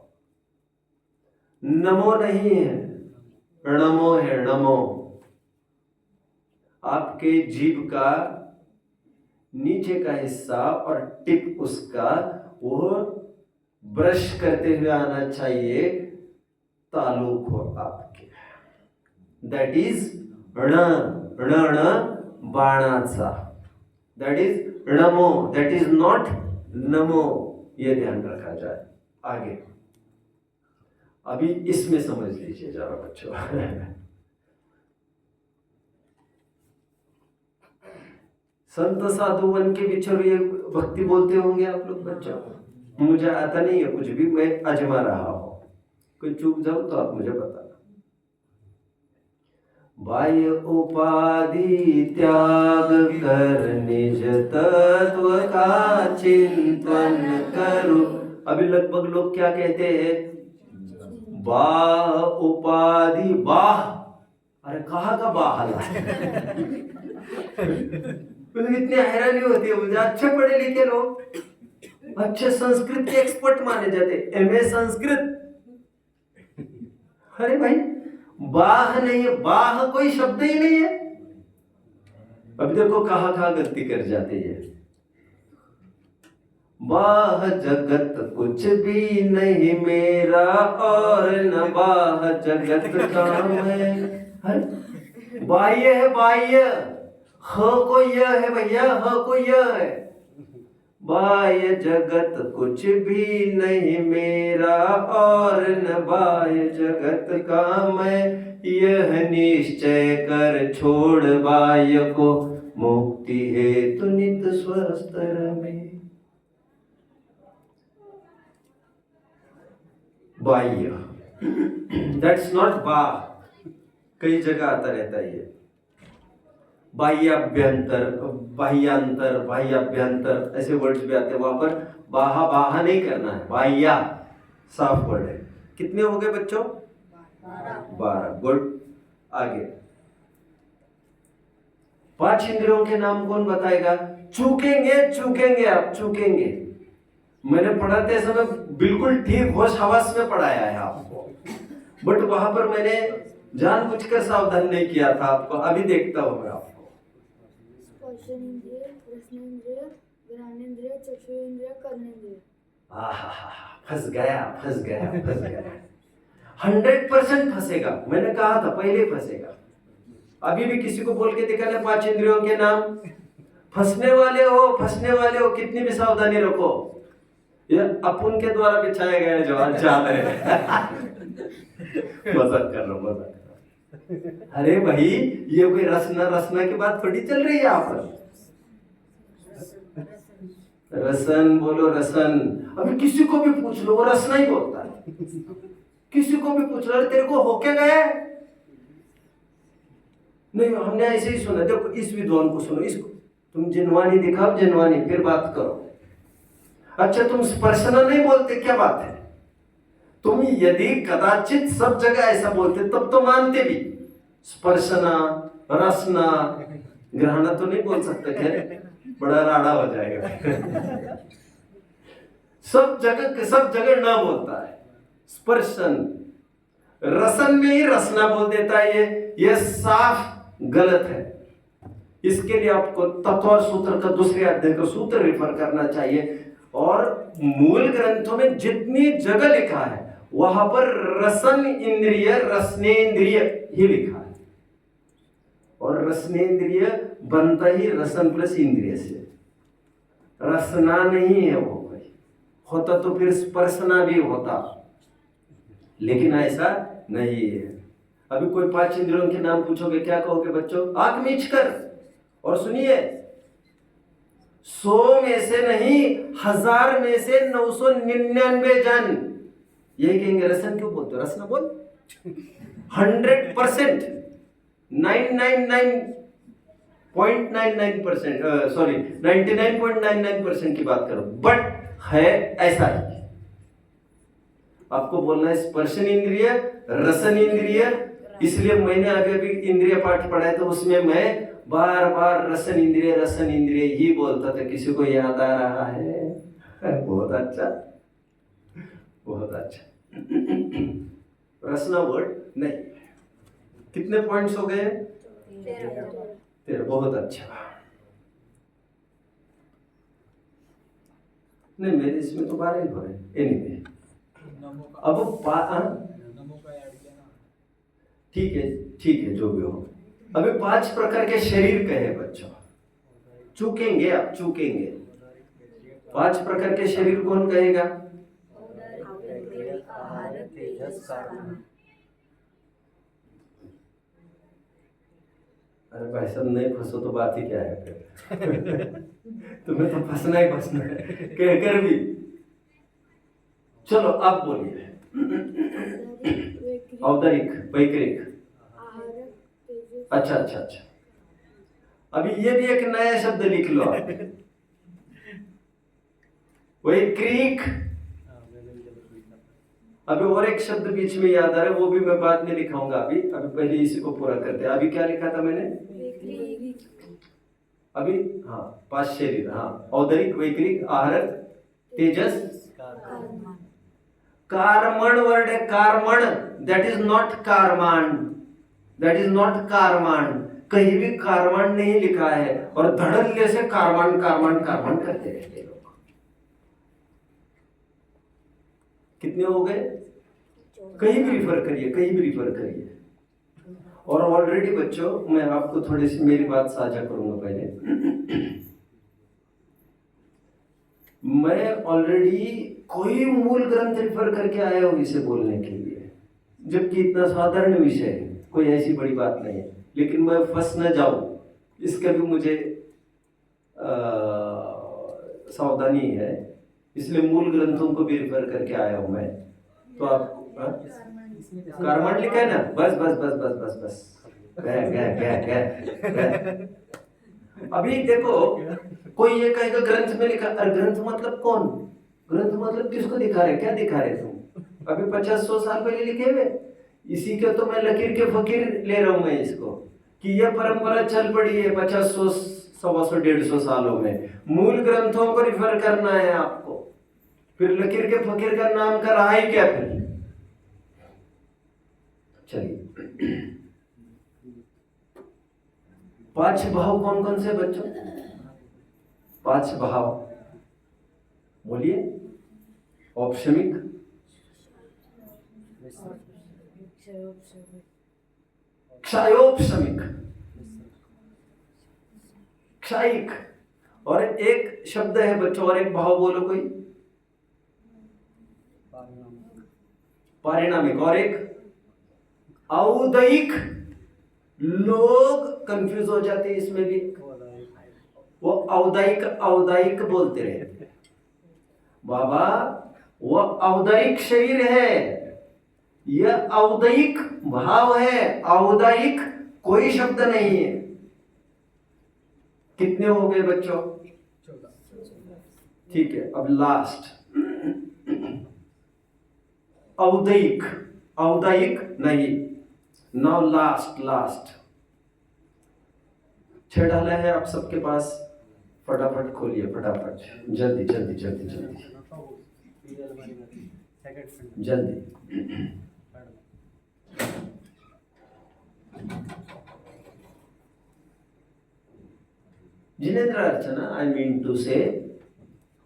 नमो नहीं है, णमो है, णमो। आपके जीभ का नीचे का हिस्सा और टिप उसका वो ब्रश करते हुए आना चाहिए, ताल्लुक हो आपके। दैट इज ण, ण बाणाचा, दैट इज णमो, दैट इज नॉट नमो। ये ध्यान रखा जाए। आगे, अभी इसमें समझ लीजिए जरा बच्चों। संत साधुवन के बिछड़ ये भक्ति बोलते होंगे आप लोग बच्चों। मुझे आता नहीं है कुछ भी, मैं आजमा रहा हूं, कोई चूक जाऊं तो आप मुझे बताना। बाह्य उपाधि त्याग कर निज तत्व का चिंतन करो। अभी लगभग लोग क्या कहते हैं? बाह उपाधि, बाह, अरे कहाँ का बाह है? इतनी हैरानी होती है मुझे। अच्छे पढ़े लिखे लोग, अच्छे संस्कृत के एक्सपर्ट माने जाते, एमए संस्कृत। अरे भाई, बाह नहीं है, बाह कोई शब्द ही नहीं है। अब देखो कहाँ गलती कर जाती है। बाह जगत कुछ भी नहीं मेरा, और न बाह जगत काम है। बाह्य है, बाह्य, ह को यह है भैया, ह को यह है। बाह्य जगत कुछ भी नहीं मेरा, और न बाह्य जगत का मैं। यह निश्चय कर छोड़ बाह्य को, मुक्ति हेतु नित स्वस्थ रमे। बाह्य, दैट्स नॉट बाह। कई जगह आता रहता है ये बाह्याभ्यंतर, बाह्यांतर, बाह्याभ्यंतर, ऐसे वर्ड्स भी आते हैं। वहां पर बाहा बाहा नहीं करना है, बाह्या साफ वर्ड है। कितने हो गए बच्चों? 12। गुड। आगे, 5 इंद्रियों के नाम कौन बताएगा? चूकेंगे, चूकेंगे, आप चूकेंगे। मैंने पढ़ाते समय बिल्कुल ठीक होश हवास में पढ़ाया है आपको, बट वहां पर मैंने जानबूझकर सावधान नहीं किया था आपको। अभी देखता हूं मैं आपको। स्पर्शेंद्रिय, रसनेंद्रिय, घ्राणेंद्रिय, चक्षुरेंद्रिय, कर्नेंद्रिय। फंस गया, फंस गया, फंस गया। 100% फंसेगा। मैंने कहा था पहले फंसेगा। अभी भी किसी को बोल के दिखाना 5 इंद्रियों के नाम, फंसने वाले हो, फंसने वाले हो। कितनी भी सावधानी रखो, ये अपुन के द्वारा बिछाया गया जवाब चाल है। मजाक कर रहा हूं, मजाक कर रहा हूं। अरे भाई, ये कोई रसना रसना की बात थोड़ी चल रही है यहाँ पर। रसन बोलो, रसन। अभी किसी को भी पूछ लो, वो रसना ही बोलता है। किसी को भी पूछ लो, तेरे को होके गए? नहीं, हमने ऐसे ही सुना। देखो इस विद्वान को सुनो, इसको तुम जिनवानी दिखाओ, जिनवानी, फिर बात करो। अच्छा, तुम स्पर्शना नहीं बोलते, क्या बात है? तुम यदि कदाचित सब जगह ऐसा बोलते तब तो मानते भी। स्पर्शना, रसना, ग्रहणा तो नहीं बोल सकते, खैर बड़ा राड़ा हो जाएगा। सब जगह ना बोलता है। स्पर्शन, रसन में ही रसना बोल देता है। ये साफ गलत है। इसके लिए आपको तत्व और सूत्र का दूसरे अध्याय का सूत्र रेफर करना चाहिए। और मूल ग्रंथों में जितनी जगह लिखा है वहां पर रसन इंद्रिय, रसनेन्द्रिय ही लिखा है। और रसनेन्द्रिय बनता ही रसन प्लस इंद्रिय से। रसना नहीं है वो कोई, होता तो फिर स्पर्शना भी होता, लेकिन ऐसा नहीं है। अभी कोई 5 इंद्रियों के नाम पूछोगे, क्या कहोगे बच्चों? आंख मीच कर। और सुनिए, 100 में से नहीं, 1000 में से 999 जन यही कहेंगे रसन क्यों बोलते हो, रसना बोल। 100%, 99.99%, सॉरी 99.99% की बात करो, बट है ऐसा ही। आपको बोलना है स्पर्शन इंद्रिय, रसन इंद्रिय, इसलिए मैंने अभी इंद्रिय पाठ पढ़ा है, तो उसमें मैं बार बार रसन इंद्रिय ही बोलता था। किसी को याद आ रहा है? बहुत अच्छा, बहुत अच्छा। रसना वर्ड नहीं। कितने पॉइंट्स हो गए? 13। बहुत अच्छा। नहीं, मेरे इसमें तो 12 ही हो रहे हैं। एनीवे, अब ठीक है, जो भी हो। अभी 5 प्रकार के शरीर कहे बच्चों, चूकेंगे आप, चूकेंगे। 5 प्रकार के शरीर कौन कहेगा? अरे भाई साहब, नहीं फंसो तो बात ही क्या है फिर। तुम्हें तो फंसना ही फंसना है कहकर भी। चलो आप बोलिए। औदरिक, वैकृक। अच्छा। अभी ये भी एक नया शब्द लिख लो आप, वैकृक। अभी और एक शब्द बीच में याद आ रहा है, वो भी मैं बाद में लिखाऊंगा। अभी पहले इसी को पूरा करते हैं। अभी क्या लिखा था मैंने? अभी हाँ, 5 शरीर। हाँ, औदरिक, वैकृक, आहरक, तेजस, कार्मण वर्ड है। कार्मण, दैट इज नॉट कारमान, दैट इज नॉट कारमान। कहीं भी कारमान नहीं लिखा है, और धड़ल्ले से कारमान करते रहते लोग। कितने हो गए? कहीं भी रिफर करिए। और ऑलरेडी बच्चों, मैं आपको थोड़ी सी मेरी बात साझा करूंगा पहले। मैं ऑलरेडी कोई मूल ग्रंथ रिफर करके आया हूं इसे बोलने के लिए, जबकि इतना साधारण विषय है, कोई ऐसी बड़ी बात नहीं है। लेकिन मैं फंस न जाऊं, इसका भी मुझे सावधानी है, इसलिए मूल ग्रंथों को भी रिफर करके आया हूं मैं। तो आप कारमान लिखा है ना? बस गए। अभी देखो, कोई ये कहेगा ग्रंथ में लिखा। अरे ग्रंथ मतलब कौन? ग्रंथ मतलब किसको दिखा रहे, क्या दिखा रहे तुम? अभी 50-100 साल पहले लिखे हुए, इसी के तो मैं लकीर के फकीर ले रहा हूं मैं इसको, कि यह परंपरा चल पड़ी है 50-100, 100-150 सालों में। मूल ग्रंथों को रिफर करना है आपको, फिर लकीर के फकीर का नाम का रहा ही क्या फिर? चलिए, 5 भाव कौन कौन से बच्चों? 5 भाव बोलिए। औपशमिक, क्षयोपशमिक, क्षयिक, और एक शब्द है बच्चों, और एक भाव बोलो कोई। पारिणामिक, और एक औदयिक। लोग कंफ्यूज हो जाते हैं इसमें भी, वो औदायिक बोलते रहे। बाबा, वो औदायिक शरीर है, यह औदयिक भाव है, औदायिक कोई शब्द नहीं है। कितने हो गए बच्चों? ठीक है, अब लास्ट औदयिक नहीं। नाउ लास्ट 6 डाला है आप सबके पास, फटाफट खोलिए, फटाफट, जल्दी। जिनेंद्र अर्चना, आई मीन टू से,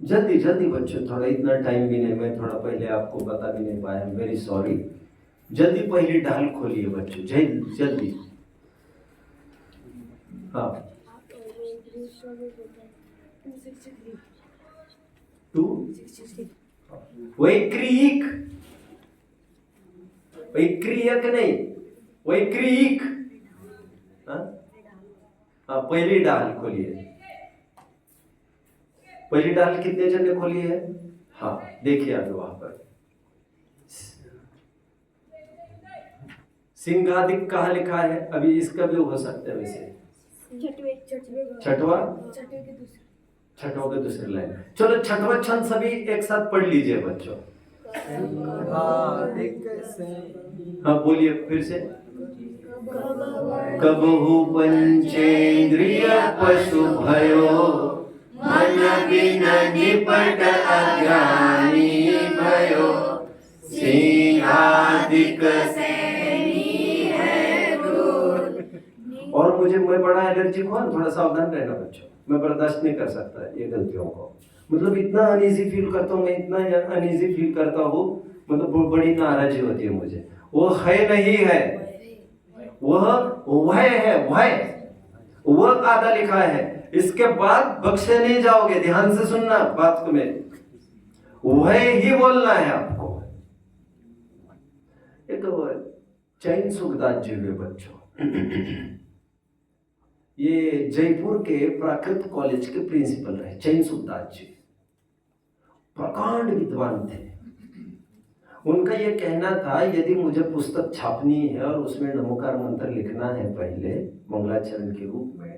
जल्दी बच्चों, थोड़ा इतना टाइम भी नहीं, मैं थोड़ा पहले आपको बता भी नहीं पाया, वेरी सॉरी। जल्दी पहली ढाल खोलिए बच्चों, जल्दी। हाँ, टू वैक्रियिक, वैक्रियक नहीं, वैक्रियिक। हाँ, पहली डाल खोलिए। पहली डाल कितने जन ने खोली है? हाँ, देखिए आगे वहां पर सिंहादिक कहाँ लिखा है? अभी इसका भी हो सकता है वैसे। छठवा, छठवा के दूसरी लाइन। चलो छठवा छंद सभी एक साथ पढ़ लीजिए बच्चों। हाँ बोलिए फिर से। कबहु पंचेंद्रिय पशु भयो, मन बिन निपट अज्ञानी भयो, सिंहादिक और मुझे, मैं बड़ा एलर्जिक हूँ, थोड़ा सावधान रहना बच्चों, मैं बर्दाश्त नहीं कर सकता ये गलतियों को। मतलब इतना अनईजी फील करता हूँ मैं, इतना अनईजी फील करता हूँ, मतलब बड़ी नाराजगी होती है मुझे। वो है नहीं है, वह है, वह आधा लिखा है, इसके बाद बख्शे नहीं जाओगे। ध्यान से सुनना बात को, में वह ही बोलना है आपको। एक चैन सुखदास जी हुए बच्चों, ये जयपुर के प्राकृत कॉलेज के प्रिंसिपल रहे चैन सुखदास जी, प्रकांड विद्वान थे। उनका ये कहना था यदि मुझे पुस्तक छापनी है और उसमें नमोकार मंत्र लिखना है पहले मंगलाचरण के रूप में,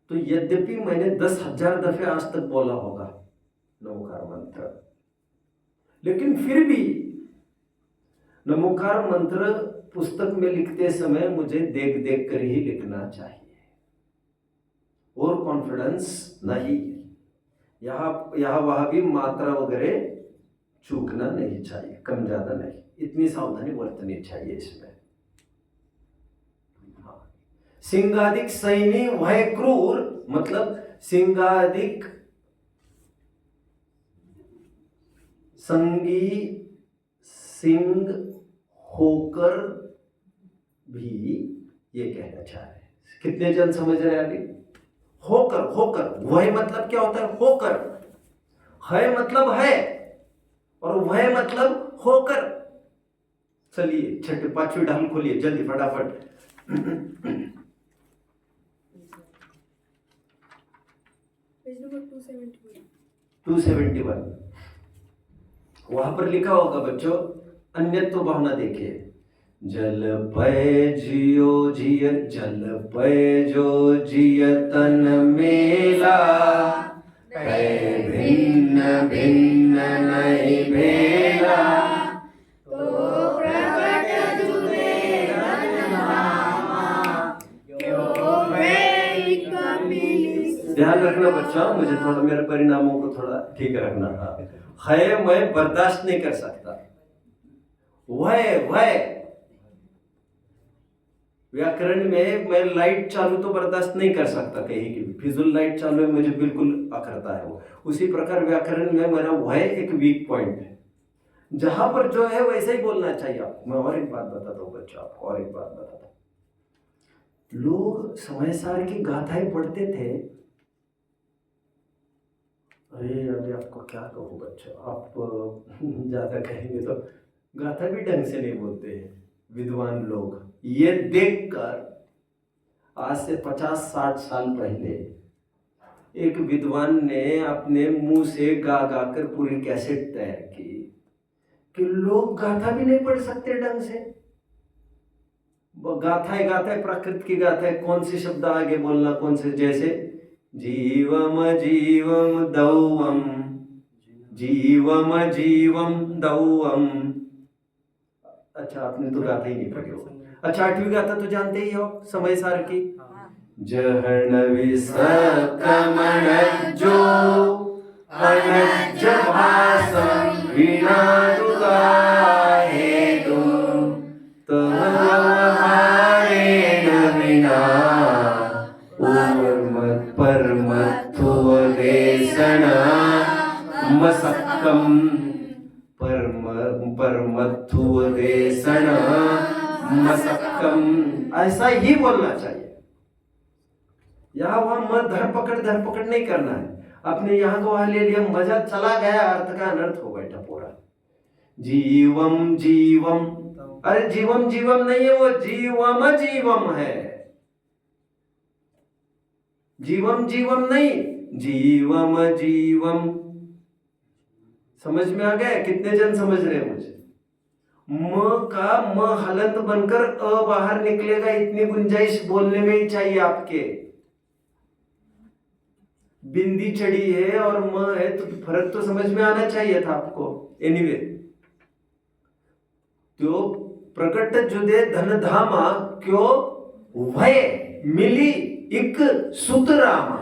तो यद्यपि मैंने 10,000 दफे आज तक बोला होगा नमोकार मंत्र, लेकिन फिर भी नमोकार मंत्र पुस्तक में लिखते समय मुझे देख देख कर ही लिखना चाहिए, और कॉन्फिडेंस नहीं, यहाँ वहां भी मात्रा वगैरह चूकना नहीं चाहिए, कम ज्यादा नहीं, इतनी सावधानी बरतनी चाहिए इसमें। हाँ। सिंहादिक सैनी वह क्रूर, मतलब सिंहादिक संगी सिंह होकर भी, ये कहना चाह रहे हैं। कितने जन समझ रहे हैं अभी? होकर, होकर, वह मतलब क्या होता है? होकर, है मतलब है, और वह मतलब होकर। चलिए छठे पांचवी डाल खोलिए जल्दी फटाफट। 271 वहां पर लिखा होगा बच्चों, अन्यत्व भावना देखिए। जल पय जियो जिय, जल पय जो जिय तन मेला, पय भिन्न भिन्न नहीं भेला, तो प्रकट जुए ध्यान रखना बच्चा, मुझे थोड़ा मेरे परिणामों को थोड़ा ठीक रखना था। है मैं बर्दाश्त नहीं कर सकता, वह व्याकरण में मैं लाइट चालू तो बर्दाश्त नहीं कर सकता, कहीं की भी फिजूल लाइट चालू है मुझे बिल्कुल अखरता है वो। उसी प्रकार व्याकरण में मेरा वह एक वीक पॉइंट है, जहां पर जो है वैसे ही बोलना चाहिए आपको। मैं और एक बात बताता हूँ बच्चों, आपको और एक बात बताता हूँ। लोग समय सार की गाथाएं पढ़ते थे, अरे अभी आपको क्या कहूँ बच्चों, आप ज्यादा कहेंगे तो गाथा भी ढंग से नहीं बोलते हैं विद्वान लोग। ये देखकर आज से 50-60 साल पहले एक विद्वान ने अपने मुंह से गा गा कर पूरी कैसेट तैयार की कि लोग गाथा भी नहीं पढ़ सकते ढंग से। गाथाएं गाथाएं प्राकृत की गाथाएं, कौन से शब्द आगे बोलना, कौन से, जैसे जीवम जीवम दौवम, जीवम जीवम दौवम। अच्छा आपने तो गाथा ही नहीं पढ़ी हो। अच्छा 8वीं गाथा तो जानते ही हो समय सार की। जहन विसकमण जो अनज भासम वीणा दुगाहे तुम, तहारे नवीना परमत्व देशन मसक्कम, परमत्व देशन मसक्कम, ऐसा ही बोलना चाहिए। यहाँ वहां मत धरपकड़ नहीं करना है। अपने यहाँ को वहां ले लिया, मजा चला गया, अर्थ का अनर्थ हो बैठा पूरा। जीवम जीवम, अरे जीवम जीवम नहीं है, वो जीवम जीवम है। जीवम जीवम नहीं, जीवम जीवम। समझ में आ गया? कितने जन समझ रहे हैं मुझे? म का म हलंत बनकर अ बाहर निकलेगा, इतनी गुंजाइश बोलने में ही चाहिए आपके। बिंदी चढ़ी है और म है तो फर्क तो समझ में आना चाहिए था आपको। एनीवे, तो प्रकट जुदे धन धामा क्यों भय मिली एक सुतरामा,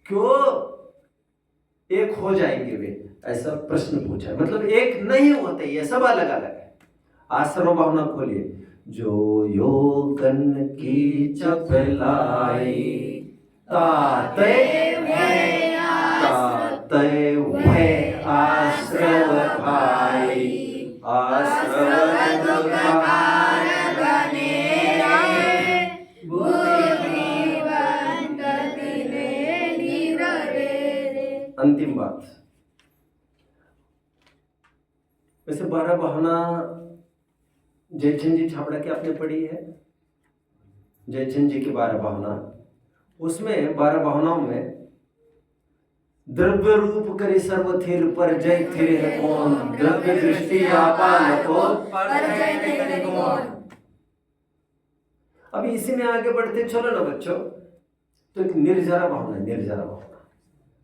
क्यों एक हो जाएंगे वे, ऐसा प्रश्न पूछा है। मतलब एक नहीं होते, ये सब अलग अलग है। आज सर्वभावना खोलिए। जो योगन की चपलाई ताते भय आश्रव भाई, आश्रव अंतिम बात। वैसे 12 भावना जयचंद जी छाबड़ा की आपने पढ़ी है, जयचंद जी की 12 भावना। उसमें 12 भावनाओं में द्रव्य रूप करे सर्व थिर पर जय थिर है कौन, द्रव्य दृष्टि आपान को पर जय थिर कौन। अभी इसी में आगे बढ़ते चलो ना बच्चों। तो एक निर्जरा भावना, निर्जरा भावना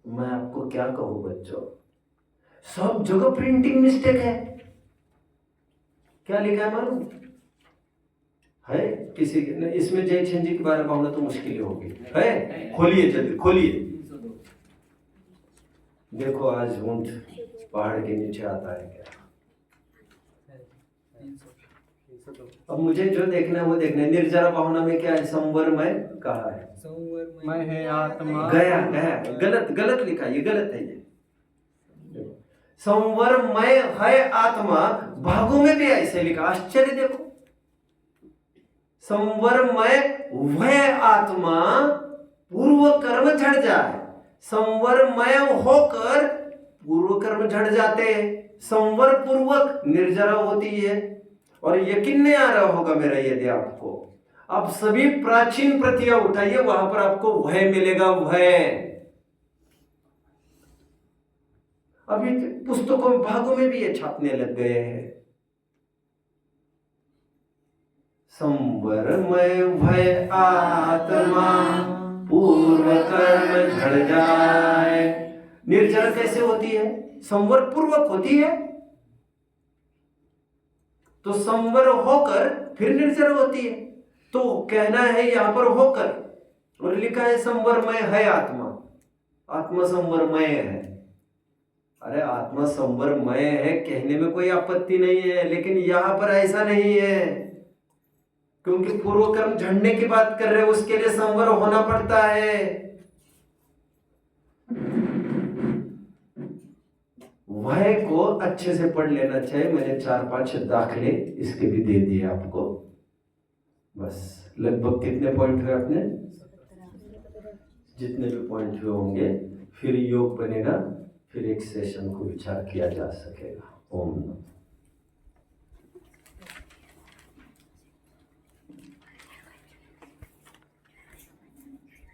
मैं आपको क्या कहूं बच्चों, सब जगह प्रिंटिंग मिस्टेक है। क्या लिखा है मालूम है किसी ने? इसमें जयचंद जी के 12 भावना तो मुश्किल होगी है। खोलिए जल्दी खोलिए, देखो आज ऊंट पहाड़ के नीचे आता है क्या। अब मुझे जो देखना है वो देखना है। निर्जरा भावना में क्या है? संवरमय कहा है, मैं है आत्मा। गया गया, गलत लिखा, ये गलत है। ये संवरमय है आत्मा, भागों में भी ऐसे लिखा, आश्चर्य देखो। संवरमय वह आत्मा पूर्व कर्म झड़ जाए, संवरमय होकर पूर्व कर्म झड़ जाते हैं, संवर पूर्वक निर्जरा होती है। और यकीन नहीं आ रहा होगा मेरा यदि आपको, अब सभी प्राचीन प्रतियां उठाइए, वहां पर आपको वह मिलेगा। वह अभी पुस्तकों में भागों में भी ये छापने लग गए हैं। संवरमय भय आत्मा पूर्व कर्म झड़ जाए। निर्जरा कैसे होती है? संवर पूर्वक होती है, तो संवर होकर फिर निर्जरा होती है। तो कहना है यहां पर होकर, और लिखा है संवरमय है आत्मा, आत्मा संवरमय है। अरे आत्मा संवरमय है कहने में कोई आपत्ति नहीं है, लेकिन यहां पर ऐसा नहीं है, क्योंकि पूर्व कर्म झड़ने की बात कर रहे हैं, उसके लिए संवर होना पड़ता है। वह को अच्छे से पढ़ लेना चाहिए। मैंने 4-5 दाखले इसके भी दे दिए आपको। बस लगभग कितने पॉइंट हुए आपने? जितने भी पॉइंट हुए होंगे, फिर योग बनेगा, फिर एक सेशन को विचार किया जा सकेगा। ओम नमः।